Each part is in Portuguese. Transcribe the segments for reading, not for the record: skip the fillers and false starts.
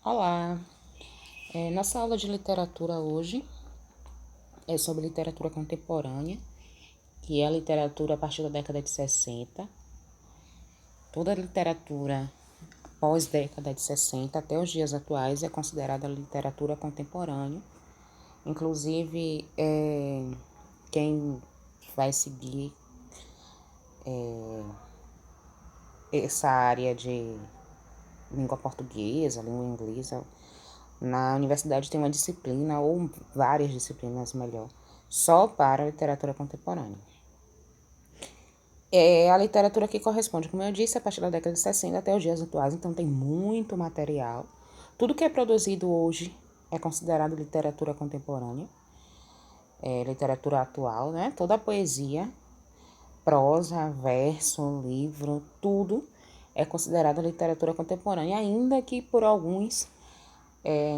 Olá, nossa aula de literatura hoje é sobre literatura contemporânea, que é a literatura a partir da década de 60. Toda a literatura pós-década de 60 até os dias atuais é considerada literatura contemporânea. Inclusive, quem vai seguir essa área de língua portuguesa, língua inglesa, na universidade tem uma disciplina, ou várias disciplinas melhor, só para a literatura contemporânea. É a literatura que corresponde, como eu disse, a partir da década de 60 até os dias atuais, então tem muito material. Tudo que é produzido hoje é considerado literatura contemporânea, literatura atual, né? Toda a poesia, prosa, verso, livro, tudo é considerado literatura contemporânea, ainda que por alguns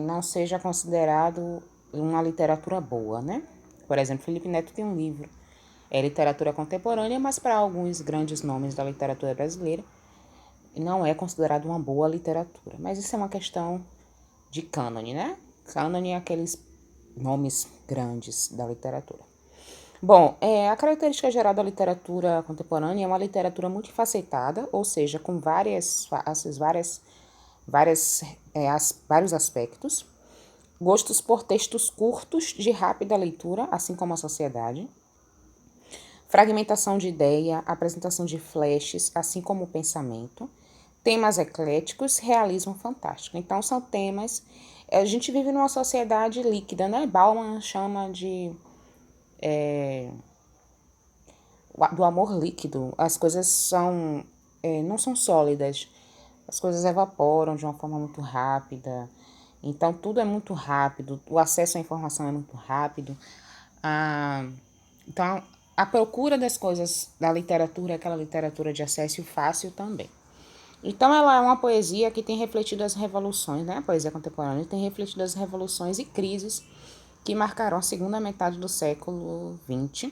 não seja considerado uma literatura boa, né? Por exemplo, Felipe Neto tem um livro, é literatura contemporânea, mas para alguns grandes nomes da literatura brasileira não é considerado uma boa literatura. Mas isso é uma questão de cânone, né? Cânone é aqueles nomes grandes da literatura. Bom, a característica geral da literatura contemporânea é uma literatura multifacetada, ou seja, com vários aspectos. Gostos por textos curtos, de rápida leitura, assim como a sociedade. Fragmentação de ideia, apresentação de flashes, assim como o pensamento. Temas ecléticos, realismo fantástico. Então, são temas... A gente vive numa sociedade líquida, né? Bauman chama de... do amor líquido. As coisas não são sólidas. As coisas evaporam de uma forma muito rápida. Então, tudo é muito rápido. O acesso à informação é muito rápido. Então, a procura das coisas da literatura é aquela literatura de acesso fácil também. Então, ela é uma poesia que tem refletido as revoluções, né? A poesia contemporânea tem refletido as revoluções e crises que marcaram a segunda metade do século XX.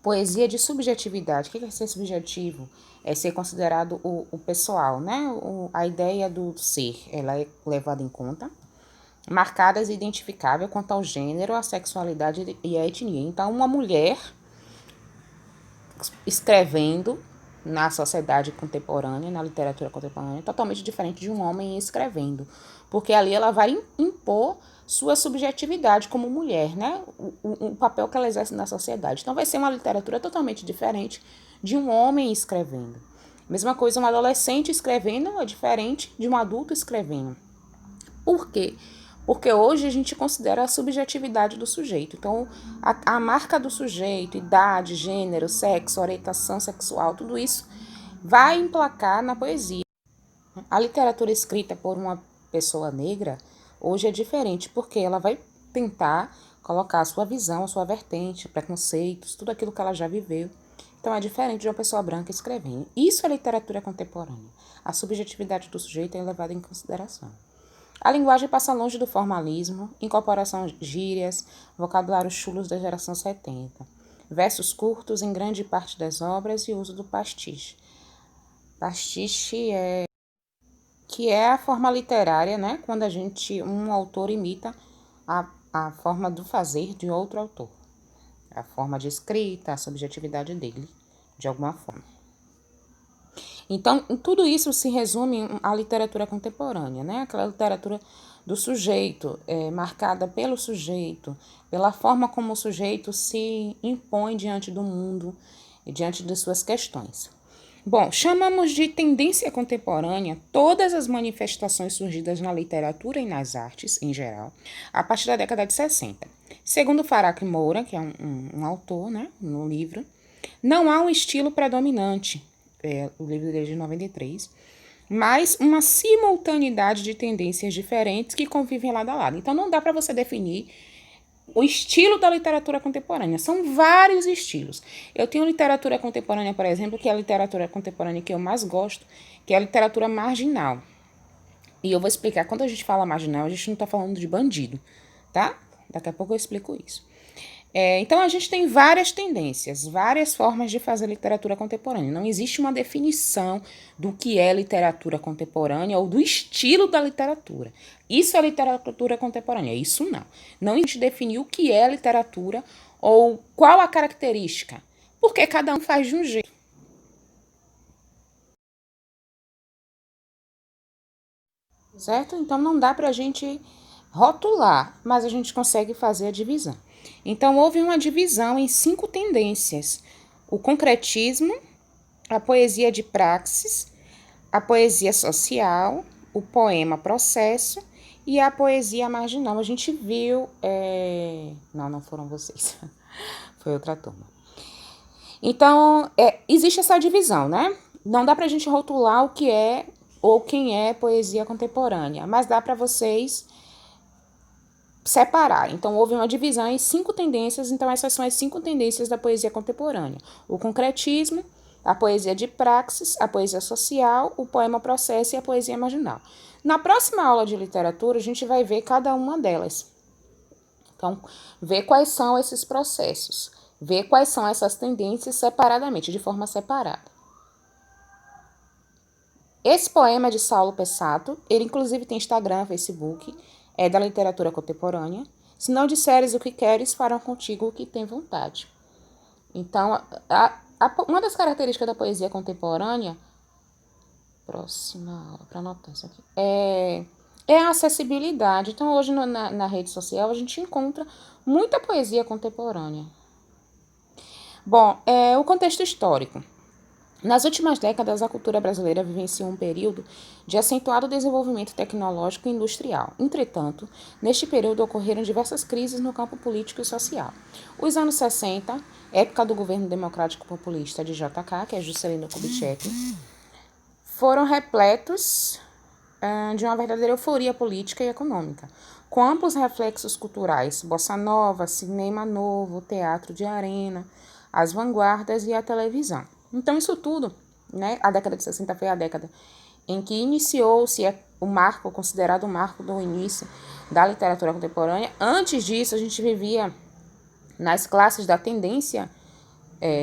Poesia de subjetividade. O que é ser subjetivo? É ser considerado o pessoal, né? A ideia do ser, ela é levada em conta. Marcadas e identificável quanto ao gênero, a sexualidade e a etnia. Então, uma mulher escrevendo na sociedade contemporânea, na literatura contemporânea, totalmente diferente de um homem escrevendo. Porque ali ela vai impor sua subjetividade como mulher, né? O papel que ela exerce na sociedade. Então vai ser uma literatura totalmente diferente de um homem escrevendo. Mesma coisa, um adolescente escrevendo é diferente de um adulto escrevendo. Por quê? Porque hoje a gente considera a subjetividade do sujeito. Então, a marca do sujeito, idade, gênero, sexo, orientação sexual, tudo isso vai emplacar na poesia. A literatura escrita por uma pessoa negra hoje é diferente, porque ela vai tentar colocar a sua visão, a sua vertente, preconceitos, tudo aquilo que ela já viveu. Então é diferente de uma pessoa branca escrevendo. Isso é literatura contemporânea. A subjetividade do sujeito é levada em consideração. A linguagem passa longe do formalismo, incorporação de gírias, vocabulários chulos da geração 70, versos curtos em grande parte das obras e uso do pastiche. Pastiche que é a forma literária, né? Quando um autor imita a forma do fazer de outro autor. A forma de escrita, a subjetividade dele, de alguma forma. Então, tudo isso se resume à literatura contemporânea, né? Aquela literatura do sujeito, marcada pelo sujeito, pela forma como o sujeito se impõe diante do mundo e diante de suas questões. Bom, chamamos de tendência contemporânea todas as manifestações surgidas na literatura e nas artes, em geral, a partir da década de 60. Segundo Faraque Moura, que é um autor, né, no livro, não há um estilo predominante, o livro dele é de 93, mas uma simultaneidade de tendências diferentes que convivem lado a lado. Então não dá para você definir o estilo da literatura contemporânea. São vários estilos. Eu tenho literatura contemporânea, por exemplo, que é a literatura contemporânea que eu mais gosto, que é a literatura marginal. E eu vou explicar, quando a gente fala marginal, a gente não está falando de bandido, tá? Daqui a pouco eu explico isso. Então, a gente tem várias tendências, várias formas de fazer literatura contemporânea. Não existe uma definição do que é literatura contemporânea ou do estilo da literatura. Isso é literatura contemporânea, isso não. Não existe definir o que é literatura ou qual a característica, porque cada um faz de um jeito. Certo? Então, não dá para a gente rotular, mas a gente consegue fazer a divisão. Então, houve uma divisão em 5 tendências: o concretismo, a poesia de praxis, a poesia social, o poema processo e a poesia marginal. A gente viu. Não, não foram vocês, foi outra turma. Então, existe essa divisão, né? Não dá pra gente rotular o que é ou quem é poesia contemporânea, mas dá para vocês separar. Então, houve uma divisão em 5 tendências, então essas são as 5 tendências da poesia contemporânea: o concretismo, a poesia de praxis, a poesia social, o poema processo e a poesia marginal. Na próxima aula de literatura, a gente vai ver cada uma delas. Então, ver quais são esses processos, ver quais são essas tendências separadamente, de forma separada. Esse poema é de Saulo Pessato, ele inclusive tem Instagram, Facebook, é da literatura contemporânea. Se não disseres o que queres, farão contigo o que tem vontade. Então, uma das características da poesia contemporânea, próxima aula, para anotar isso aqui, é a acessibilidade. Então, hoje na rede social, a gente encontra muita poesia contemporânea. Bom, o contexto histórico. Nas últimas décadas, a cultura brasileira vivenciou um período de acentuado desenvolvimento tecnológico e industrial. Entretanto, neste período ocorreram diversas crises no campo político e social. Os anos 60, época do governo democrático populista de JK, que é Juscelino Kubitschek, foram repletos de uma verdadeira euforia política e econômica, com amplos reflexos culturais: bossa nova, cinema novo, teatro de arena, as vanguardas e a televisão. Então, isso tudo, né, a década de 60 foi a década em que iniciou-se o marco, considerado o marco do início da literatura contemporânea. Antes disso, a gente vivia nas classes da tendência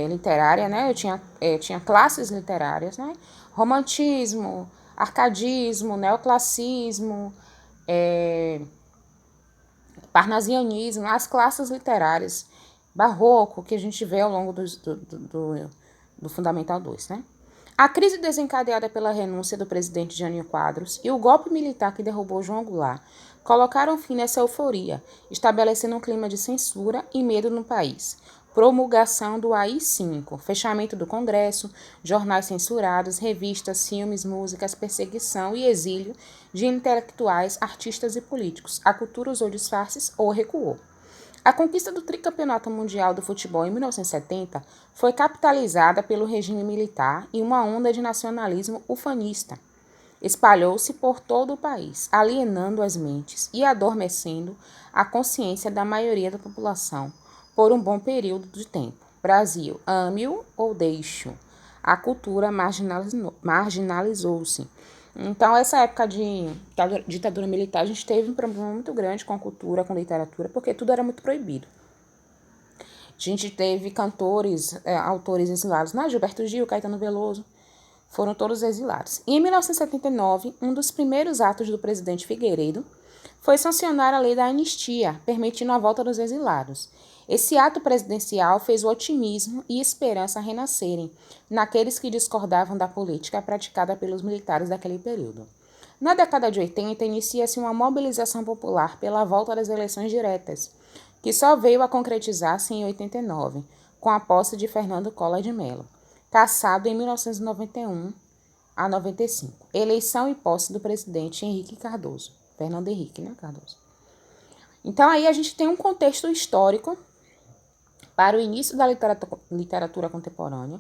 literária, né? Eu tinha classes literárias, né? Romantismo, arcadismo, neoclassicismo, parnasianismo, as classes literárias, barroco, que a gente vê ao longo do Fundamental 2, né? A crise desencadeada pela renúncia do presidente Jânio Quadros e o golpe militar que derrubou João Goulart colocaram fim nessa euforia, estabelecendo um clima de censura e medo no país. Promulgação do AI-5, fechamento do Congresso, jornais censurados, revistas, filmes, músicas, perseguição e exílio de intelectuais, artistas e políticos. A cultura usou disfarces ou recuou. A conquista do tricampeonato mundial do futebol em 1970 foi capitalizada pelo regime militar e uma onda de nacionalismo ufanista espalhou-se por todo o país, alienando as mentes e adormecendo a consciência da maioria da população por um bom período de tempo. Brasil, ame-o ou deixe-o. A cultura marginalizou-se. Então, essa época de ditadura militar, a gente teve um problema muito grande com a cultura, com a literatura, porque tudo era muito proibido. A gente teve cantores, autores exilados, né? Gilberto Gil, Caetano Veloso, foram todos exilados. E em 1979, um dos primeiros atos do presidente Figueiredo foi sancionar a lei da anistia, permitindo a volta dos exilados. Esse ato presidencial fez o otimismo e esperança renascerem naqueles que discordavam da política praticada pelos militares daquele período. Na década de 80, inicia-se uma mobilização popular pela volta das eleições diretas, que só veio a concretizar-se em 89, com a posse de Fernando Collor de Mello, cassado em 1991 a 95. Eleição e posse do presidente Henrique Cardoso. Fernando Henrique, né, Cardoso? Então, aí a gente tem um contexto histórico para o início da literatura contemporânea.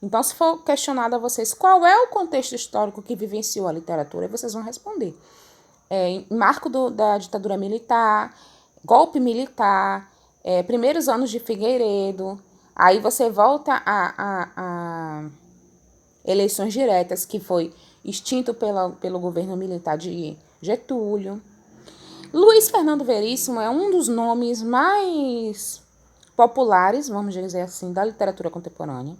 Então, se for questionado a vocês qual é o contexto histórico que vivenciou a literatura, vocês vão responder. Marco da ditadura militar, golpe militar, primeiros anos de Figueiredo, aí você volta a eleições diretas, que foi extinto pelo governo militar de Getúlio. Luiz Fernando Veríssimo é um dos nomes mais populares, vamos dizer assim, da literatura contemporânea.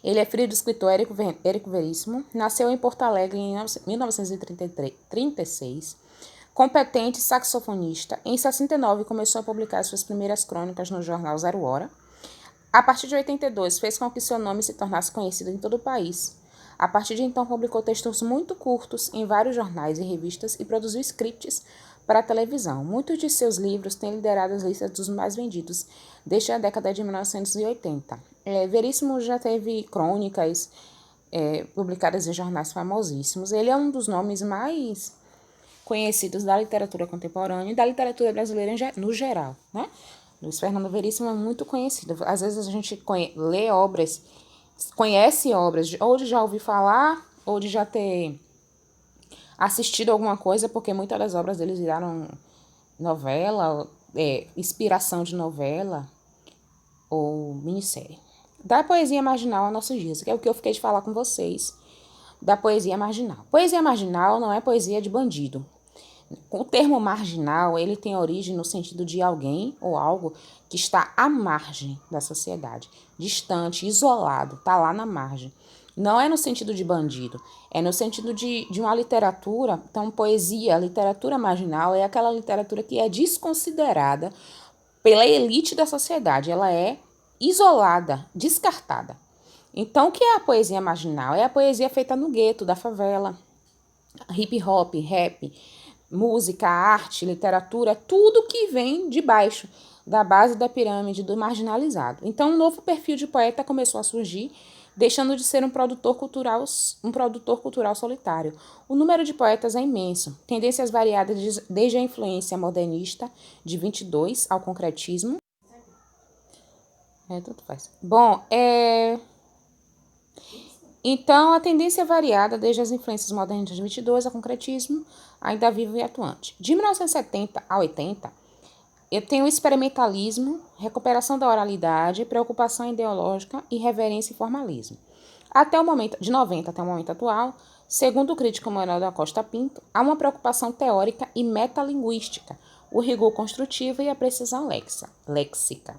Ele é filho do escritor Érico Veríssimo, nasceu em Porto Alegre em 1936, competente saxofonista. Em 69 começou a publicar suas primeiras crônicas no jornal Zero Hora. A partir de 82 fez com que seu nome se tornasse conhecido em todo o país. A partir de então publicou textos muito curtos em vários jornais e revistas e produziu scripts para a televisão. Muitos de seus livros têm liderado as listas dos mais vendidos desde a década de 1980. Veríssimo já teve crônicas publicadas em jornais famosíssimos. Ele é um dos nomes mais conhecidos da literatura contemporânea e da literatura brasileira no geral, né? Luiz Fernando Veríssimo é muito conhecido. Às vezes a gente lê obras, conhece obras, ou de já ouvir falar, ou de já ter assistido alguma coisa, porque muitas das obras deles viraram novela, inspiração de novela ou minissérie. Da poesia marginal a nossos dias, que é o que eu fiquei de falar com vocês, da poesia marginal. Poesia marginal não é poesia de bandido. O termo marginal, ele tem origem no sentido de alguém ou algo que está à margem da sociedade, distante, isolado, está lá na margem. Não é no sentido de bandido, é no sentido de uma literatura. Então, poesia, literatura marginal é aquela literatura que é desconsiderada pela elite da sociedade, ela é isolada, descartada. Então, o que é a poesia marginal? É a poesia feita no gueto, da favela, hip hop, rap, música, arte, literatura, tudo que vem de baixo, da base da pirâmide, do marginalizado. Então, um novo perfil de poeta começou a surgir, deixando de ser um produtor cultural solitário. O número de poetas é imenso, tendências variadas desde a influência modernista de 22 ao concretismo. Tudo faz. Bom, então, a tendência é variada desde as influências modernas de 22 ao concretismo, ainda vivo e atuante. De 1970 a 80, eu tenho experimentalismo, recuperação da oralidade, preocupação ideológica, irreverência e formalismo. Até o momento, de 90 até o momento atual, segundo o crítico Manuel da Costa Pinto, há uma preocupação teórica e metalinguística, o rigor construtivo e a precisão léxica.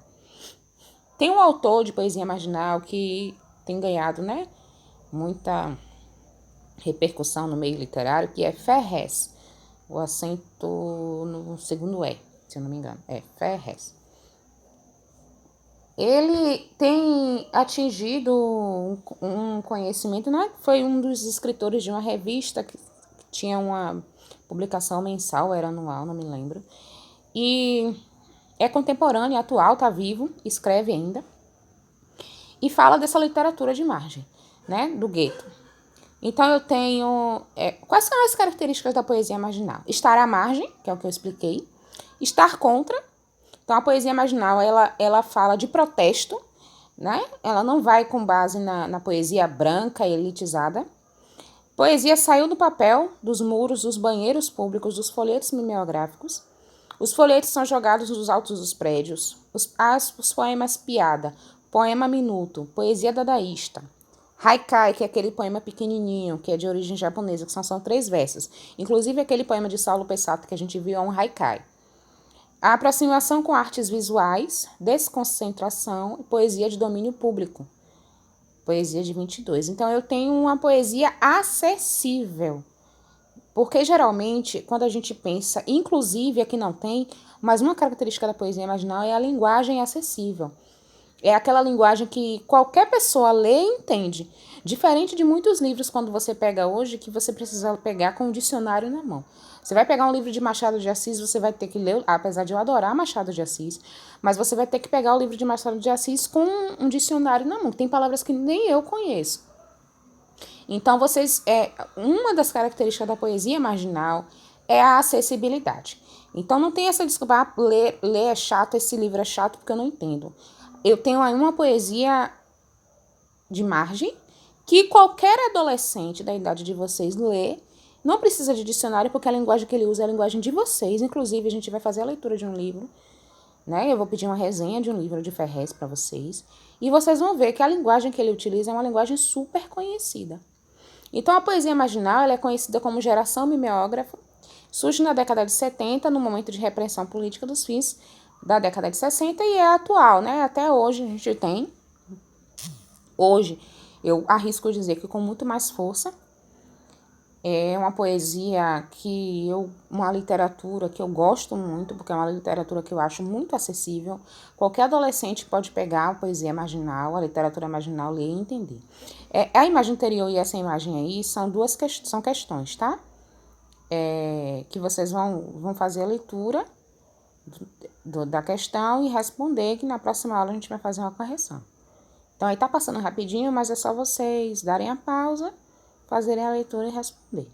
Tem um autor de poesia marginal que tem ganhado, muita repercussão no meio literário, que é Ferrez. O acento no segundo E, se eu não me engano. Ferrez. Ele tem atingido um conhecimento, foi um dos escritores de uma revista que tinha uma publicação mensal, era anual, não me lembro. E é contemporâneo, atual, está vivo, escreve ainda. E fala dessa literatura de margem, do gueto. Então, eu tenho... quais são as características da poesia marginal? Estar à margem, que é o que eu expliquei. Estar contra. Então, a poesia marginal, ela fala de protesto, Ela não vai com base na poesia branca e elitizada. Poesia saiu do papel, dos muros, dos banheiros públicos, dos folhetos mimeográficos. Os folhetos são jogados nos altos dos prédios. Os poemas piada, poema minuto, poesia dadaísta. Haikai, que é aquele poema pequenininho, que é de origem japonesa, que são 3 versos. Inclusive, aquele poema de Saulo Pessato que a gente viu é um haikai. A aproximação com artes visuais, desconcentração e poesia de domínio público. Poesia de 22. Então, eu tenho uma poesia acessível. Porque, geralmente, quando a gente pensa, inclusive aqui não tem, mas uma característica da poesia marginal é a linguagem acessível. É aquela linguagem que qualquer pessoa lê e entende. Diferente de muitos livros, quando você pega hoje, que você precisa pegar com um dicionário na mão. Você vai pegar um livro de Machado de Assis, você vai ter que ler, apesar de eu adorar Machado de Assis, mas você vai ter que pegar o livro de Machado de Assis com um dicionário na mão. Tem palavras que nem eu conheço. Então, uma das características da poesia marginal é a acessibilidade. Então, não tem essa desculpa, ler é chato, esse livro é chato porque eu não entendo. Eu tenho aí uma poesia de margem que qualquer adolescente da idade de vocês lê. Não precisa de dicionário, porque a linguagem que ele usa é a linguagem de vocês. Inclusive, a gente vai fazer a leitura de um livro, Eu vou pedir uma resenha de um livro de Ferrez para vocês. E vocês vão ver que a linguagem que ele utiliza é uma linguagem super conhecida. Então, a poesia marginal ela é conhecida como geração mimeógrafa. Surge na década de 70, no momento de repressão política dos fins da década de 60 e é atual, né? Até hoje a gente tem. Hoje, eu arrisco dizer que com muito mais força. É uma poesia uma literatura que eu gosto muito, porque é uma literatura que eu acho muito acessível. Qualquer adolescente pode pegar a poesia marginal, a literatura marginal, ler e entender. A imagem interior e essa imagem aí são são questões, tá? Que vocês vão fazer a leitura da questão e responder, que na próxima aula a gente vai fazer uma correção. Então aí tá passando rapidinho, mas é só vocês darem a pausa, fazerem a leitura e responder.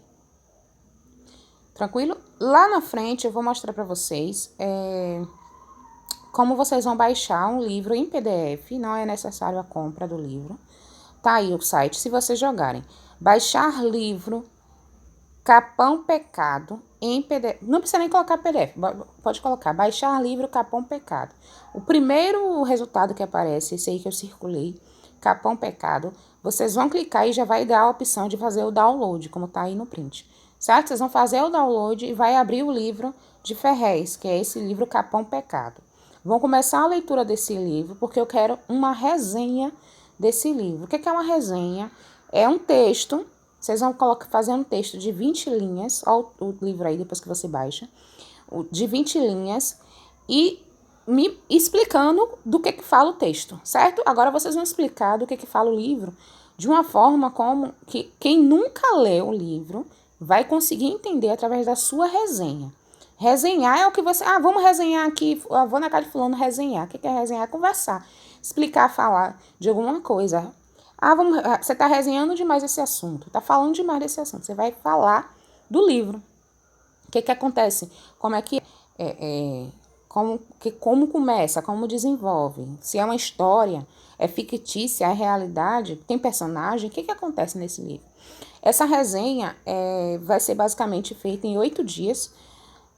Tranquilo? Lá na frente eu vou mostrar para vocês como vocês vão baixar um livro em PDF. Não é necessário a compra do livro. Tá aí o site, se vocês jogarem. Baixar livro Capão Pecado em PDF. Não precisa nem colocar PDF, pode colocar. Baixar livro Capão Pecado. O primeiro resultado que aparece, esse aí que eu circulei, Capão Pecado, vocês vão clicar e já vai dar a opção de fazer o download, como tá aí no print. Certo? Vocês vão fazer o download e vai abrir o livro de Ferrez, que é esse livro Capão Pecado. Vão começar a leitura desse livro, porque eu quero uma resenha desse livro. O que é uma resenha? É um texto, vocês vão fazer um texto de 20 linhas, olha o livro aí depois que você baixa, de 20 linhas, e me explicando do que fala o texto, certo? Agora vocês vão explicar do que fala o livro de uma forma como que quem nunca leu o livro vai conseguir entender através da sua resenha. Resenhar é o que você... vamos resenhar aqui, vou na casa de fulano resenhar. O que é resenhar? Conversar, explicar, falar de alguma coisa. Você está resenhando demais esse assunto, está falando demais desse assunto. Você vai falar do livro. O que acontece? Como é que como começa, como desenvolve, se é uma história, é fictícia, é realidade, tem personagem, o que acontece nesse livro? Essa resenha vai ser basicamente feita em 8 dias,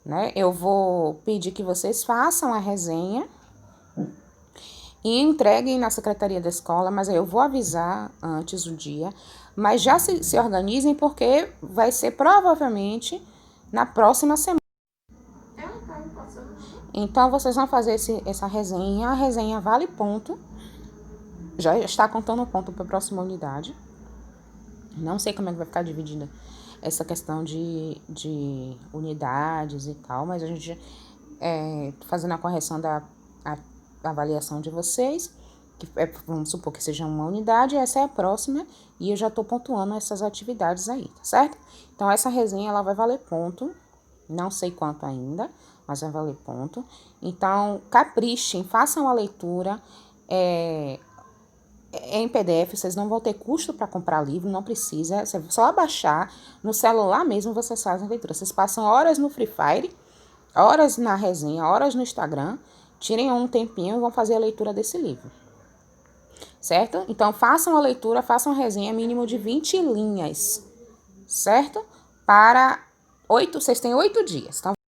né? Eu vou pedir que vocês façam a resenha e entreguem na secretaria da escola, mas aí eu vou avisar antes do dia, mas já se organizem porque vai ser provavelmente na próxima semana. Então, vocês vão fazer essa resenha. A resenha vale ponto. Já está contando ponto para a próxima unidade. Não sei como é que vai ficar dividida essa questão de unidades e tal, mas a gente fazendo a correção da avaliação de vocês, que vamos supor que seja uma unidade, essa é a próxima, e eu já estou pontuando essas atividades aí, tá certo? Então, essa resenha ela vai valer ponto, não sei quanto ainda, mas vai valer ponto. Então, caprichem, façam a leitura, em PDF, vocês não vão ter custo para comprar livro, não precisa, é só baixar, no celular mesmo vocês fazem a leitura. Vocês passam horas no Free Fire, horas na resenha, horas no Instagram, tirem um tempinho e vão fazer a leitura desse livro. Certo? Então, façam a leitura, façam a resenha mínimo de 20 linhas, certo? Vocês têm 8 dias, tá?